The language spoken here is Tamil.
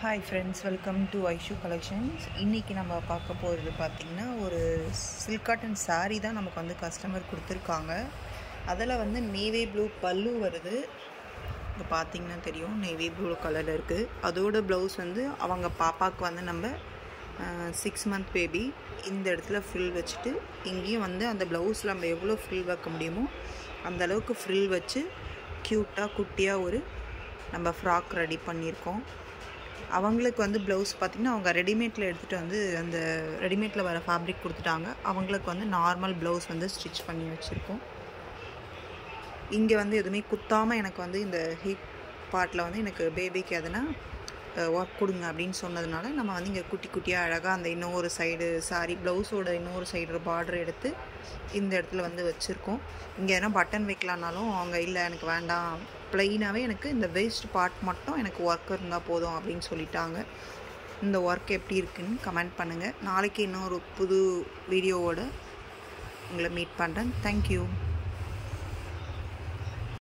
Hi friends, welcome to Aishu Collections. இன்னைக்கு நம்ம பார்க்க போகிறது பார்த்திங்கன்னா ஒரு சில்க் காட்டன் saree தான் நமக்கு வந்து கஸ்டமர் கொடுத்துருக்காங்க. அதில் வந்து நேவி ப்ளூ பல்லு வருது. இப்போ பார்த்திங்கன்னா தெரியும் நேவி ப்ளூ கலரில் இருக்குது. அதோட ப்ளவுஸ் வந்து அவங்க பாப்பாவுக்கு வந்து நம்ம 6 month பேபி இந்த இடத்துல ஃப்ரில் வச்சுட்டு இங்கேயும் வந்து அந்த ப்ளவுஸில் நம்ம எவ்வளோ ஃப்ரில் வைக்க முடியுமோ அந்தளவுக்கு ஃப்ரில் வச்சு க்யூட்டாக குட்டியாக ஒரு நம்ம ஃப்ராக் ரெடி பண்ணியிருக்கோம். அவங்களுக்கு வந்து ப்ளவுஸ் பார்த்திங்கன்னா அவங்க ரெடிமேடில் எடுத்துகிட்டு வந்து அந்த ரெடிமேடில் வர ஃபேப்ரிக் கொடுத்துட்டாங்க. அவங்களுக்கு வந்து நார்மல் ப்ளவுஸ் வந்து ஸ்டிச் பண்ணி வச்சுருக்கோம். இங்கே வந்து எதுவுமே குத்தாமல் எனக்கு வந்து இந்த ஹிப் பார்ட்டில் வந்து எனக்கு பேபிக்கு எதுனா ஒர்க் கொடுங்க அப்படின்னு சொன்னதுனால நம்ம வந்து இங்கே குட்டி குட்டியாக அழகாக அந்த இன்னொரு சைடு சாரி ப்ளவுஸோட இன்னொரு சைடு பார்டர் எடுத்து இந்த இடத்துல வந்து வச்சுருக்கோம். இங்கே எதனா பட்டன் வைக்கலான்னாலும் அவங்க இல்லை எனக்கு வேண்டாம், ப்ளைனாகவே எனக்கு இந்த வேஸ்ட் பார்ட் மட்டும் எனக்கு ஒர்க் இருந்தால் போதும் அப்படின்னு சொல்லிட்டாங்க. இந்த ஒர்க் எப்படி இருக்குன்னு கமெண்ட் பண்ணுங்கள். நாளைக்கு இன்னொரு புது வீடியோவோடு உங்களை மீட் பண்ணுறேன். தேங்க்யூ.